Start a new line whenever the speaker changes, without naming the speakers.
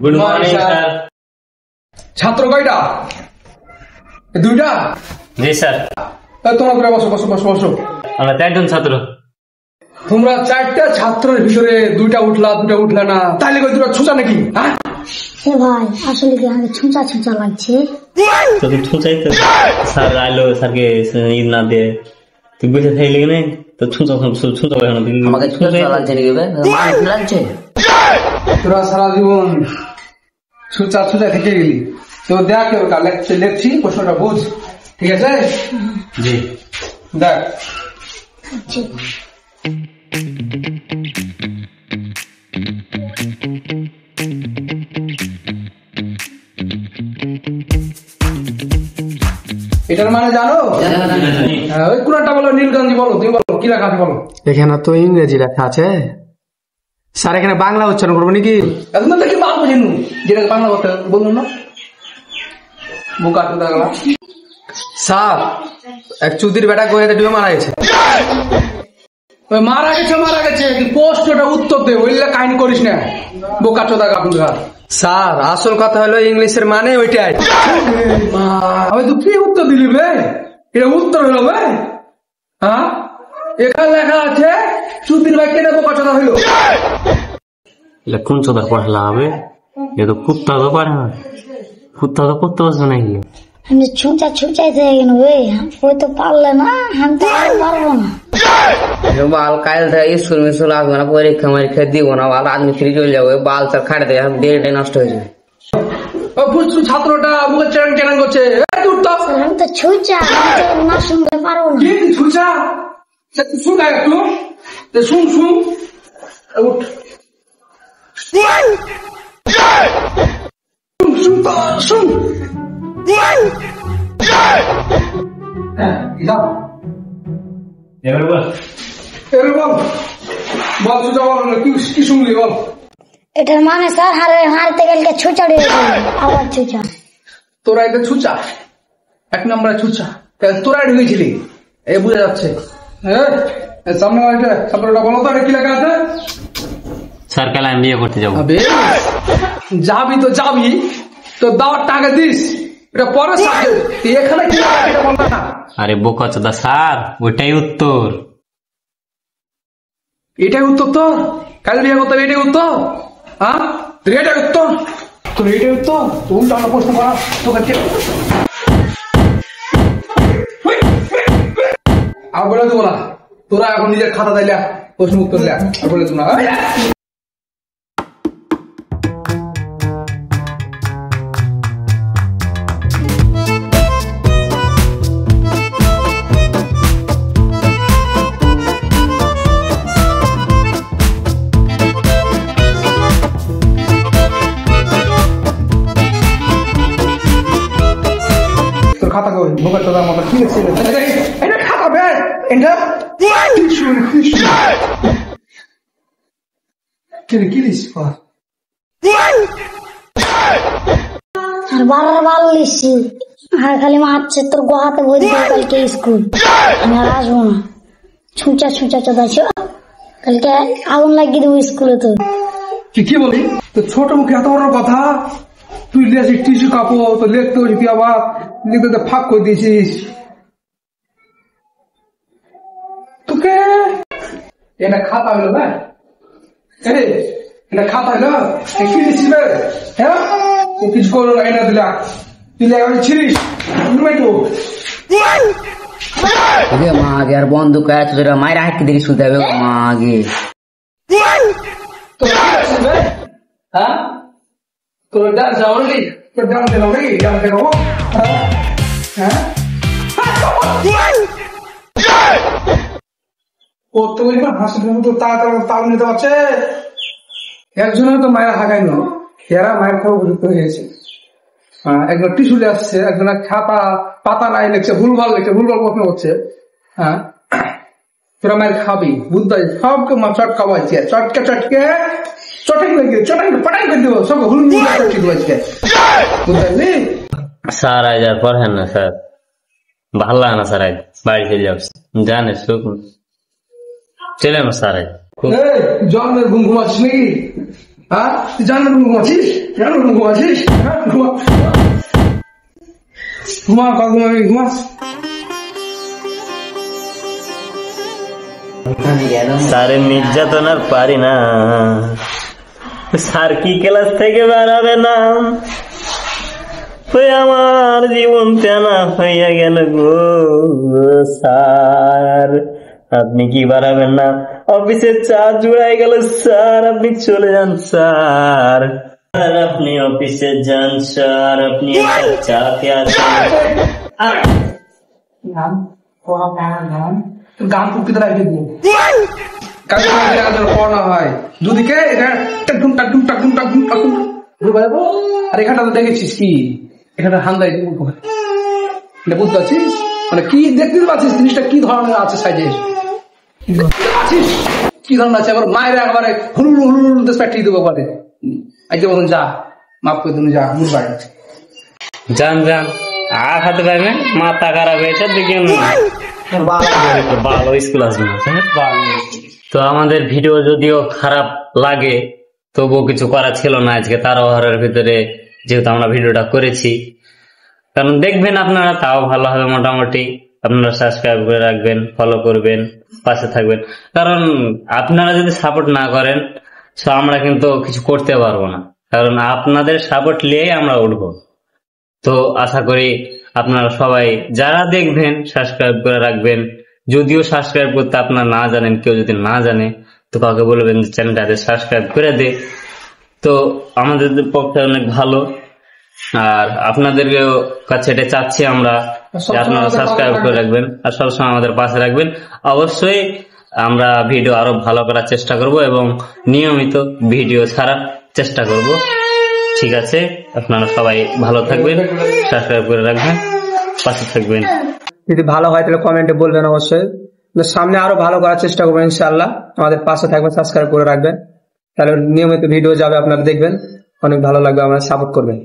Good morning sir.
ছাত্র কয়টা? দুইটা?
জি স্যার।
তোমরা বসো বসো বসো বসো।
আমরা 4 জন ছাত্র।
তোমরা 4টা ছাত্রের ভিতরে দুইটা উঠলা না, তাইলে কই দুটো ছুঁচা নাকি? হ্যাঁ
ভাই আসলে কি আমাকে ছুঁচা ছুঁচা লাগছে।
তোকে ছুঁচাই তো স্যার আইলো, স্যারকে ঈদ না দিয়ে তুই বসে থাকলি না তো ছুঁচা
আমাকে ছুঁচা লাগছে নাকি? লাগছে
তোরা সারা জীবন ছুঁচা থেকে গেলি তো দেখ ওটা লেখছি, প্রশ্নটা বুঝ, ঠিক আছে?
জি
দেখ এটার মানে জানো? ওই কোনটা বলো, নীলগঞ্জি বলো, তুমি বলো কি লেখা আছে বলো।
এখানে তো ইংরেজি লেখা আছে স্যার, এখানে বাংলা উচ্চারণ করবো নাকি?
এখন দেখি বাংলা বুঝিনি, যেটা বাংলা কথা বলুন না, বোকা তো দেখলা।
স্যার এক চুদির বেটা গোয়ে ডুবে মারা গেছে।
মারা গেছে পোস্টটা উত্তর দে, ওইলা কাহিনী করিস না, বোকা চোদা কাপুর।
স্যার আসল কথা হলো ইংলিশের মানে ওইটাই।
আমি তো কি উত্তর দিলি বে? এটা উত্তর হলো বে? হ্যাঁ এখানে লেখা আছে চুদির ভাই কেন বোকা চোদা হইলো।
কোন চোদার পড়া হবে? এ তো কুত্তা তো পারে না, কুত্তা তো করতে পারছে নাকি?
আমি ছুঁচা ছুঁচাই থেকে গেল ওই তো পারলে না, আমি তো আর পারবো না।
বাল কাল থেকে স্কুল মিস্কুল আসবো না, পরীক্ষা দিব না, বাল আদমি ফিরে চলে যাবো, বাল চাল খাটে দেয়, দেরিটাই নষ্ট হয়েছে।
ছাত্রটা মুখে চেরাং করছে,
আমি তো ছুঁচা, আমি তো না শুনতে পারবো না।
ছুঁচা শুন একটু, শুন উঠ, শুন
এবার বল
ছুঁচা বল, কি শুনলি বল।
এটার মানে স্যার হারতে গেলে ছুঁচা দিয়ে আবার ছুঁচা।
তোরা এটা ছুঁচা, 1 নম্বরে ছুঁচা, তোরা ঢুকেছিলি, এ বুঝা যাচ্ছে। হ্যাঁ সামনে ছাত্রটা বলো তো কি লেখা আছে।
স্যার কাল আমি বিয়ে করতে যাবো।
যাবি তো দাওয়ার টাকা দিস, এটা পরে সাবজেক্ট, এখানে কি লেখা এটা বল না।
আরে বোকা চোদা স্যার, ওইটাই উত্তর।
এটাই উত্তর তোর? কাল বিয়ে করতে হবে এটাই উত্তর? হ্যাঁ তোর এটাই উত্তর? উল্টা প্রশ্ন করা তোকে আর বলে দেবো না, তোরা এখন নিজের খাতা দিলে প্রশ্ন উত্তর লেখ, আর বলে দেবো না। খাতা কই বোকা চোদার মতো কি লিখছিল? এটা খাতা বে, এটা কি লিখছিস?
আর বারবার লিখছি, আর খালি মারছে তোর গোহাতে বই দিয়ে কালকে স্কুল, আমি আর আসবো না। ছুঁচা চোদাইছ, কালকে আগুন লাগিয়ে দেবো স্কুলে। তো
কি বলি তো ছোট মুখে এত বড় কথা, তুই লিখেছিস টিস্যু কাপড়, তো লিখতে হয়েছে, তুই আবার লিখতে ফাঁক করে দিয়েছিস। তোকে এটা খাতা হলো ভাই, এটা খাতা হলো কি দিচ্ছিস? হ্যাঁ কিছু করলো না, এটা দিলা তুই লেখা ছিলিস
মা আগে আর বন্ধু তোরা মায়ের হাঁটতে দেখি শুনতে হবে মা আগে।
হ্যাঁ তোর ডান্স যাওয়ালি, তোর ডান্স দেবো নাকি? ডান্স দেবো হ্যাঁ করতে বলি না, হাসি তো তাল নিতে পারছে। একজনের তো মায়ের হাগাইল, এরা মায়ের খাওয়া উপযুক্ত হয়ে গেছে। একজন টিস্যু আসছে, একজন খাতা পাতা নাই লিখছে, ভুলভাল প্রশ্ন করছে। হ্যাঁ তোরা মায়ের খাবি, বুঝতে সবকে মা চটকা বাজছে, চটকে পটাই করে দেবো, সব হুল চটকে দেবো আজকে, বুঝলি?
স্যার আজ আর পড়েন না স্যার, ভালো লাগে না স্যার, আজ বাড়ি চলে যাচ্ছে জানে চলে না স্যার। আজ
জন্মের ঘুম ঘুমাচ্ছিস নাকি? হ্যাঁ তুই জানলে ঘুমাচ্ছিস, ঘুমাচ্ছিস, ঘুমা ঘুমাবি, ঘুমাস।
স্যারের নির্যাতন আর পারি না, স্যার কি ক্লাস থেকে বেড়াবে না, ওই আমার জীবন তেনা হইয়া গেল গো স্যার। আপনি কি বাড়াবেন না? অফিসে চা জুড়াই গেল স্যার, আপনি চলে যান স্যার। আপনি অফিসে যান স্যার, আপনি একটা চা পেয়ে
গান পুকিতে রাখবি পড়ানো হয় দুদিকে, আর এখানটা তো দেখেছিস কি, এখানে হান্দাই বুঝতে পারছিস মানে কি দেখতে পাচ্ছিস জিনিসটা কি ধরনের আছে সাইজে, কি ধরনের আছে। এবার মায়ের একবারে হুলুল হুলুল পাঠিয়ে দেবো পারে। আজকে বলুন যা, মাফ করে দিন, যা মুখ বাড়ি
যান যান, আর হাতে পারবেন, মাথা খারাপ হয়েছে দেখেন, ভালো স্কুল আসবে না। তো আমাদের ভিডিও যদিও খারাপ লাগে তবুও কিছু করা ছিল না আজকে তাড়াহুড়োর ভিতরে, যেহেতু আমরা ভিডিওটা করেছি। কারণ দেখবেন আপনারা, তাও ভালো হবে মোটামুটি। আপনারা সাবস্ক্রাইব করে রাখবেন, ফলো করবেন, পাশে থাকবেন। কারণ আপনারা যদি সাপোর্ট না করেন তো আমরা কিন্তু কিছু করতে পারবো না, কারণ আপনাদের সাপোর্ট নিয়েই আমরা উঠবো। তো আশা করি আপনারা সবাই যারা দেখবেন সাবস্ক্রাইব করে রাখবেন। যদিও সাবস্ক্রাইব করতে আপনারা না জানেন, কেউ যদি না জানে তো কাউকে বলবেন যে চ্যানেলটাতে সাবস্ক্রাইব করে দে, তো আমাদের পক্ষে অনেক ভালো। আর আপনাদের কাছে এটা চাচ্ছি আমরা যে আপনারা সাবস্ক্রাইব করে রাখবেন আর সবসময় আমাদের পাশে রাখবেন। অবশ্যই আমরা ভিডিও আরো ভালো করার চেষ্টা করব এবং নিয়মিত ভিডিও ছাড়ার চেষ্টা করব। ঠিক আছে, আপনারা সবাই ভালো থাকবেন, সাবস্ক্রাইব করে রাখবেন, পাশে থাকবেন।
যদি ভালো হয় তাহলে কমেন্টে বলবেন অবশ্যই। সামনে আরো ভালো করার চেষ্টা করবেন ইনশাআল্লাহ। আমাদের পাশে থাকবেন, সাবস্ক্রাইব করে রাখবেন, তাহলে নিয়মিত ভিডিও যাবে, আপনারা দেখবেন, অনেক ভালো লাগবে, আমাদের সাপোর্ট করবেন।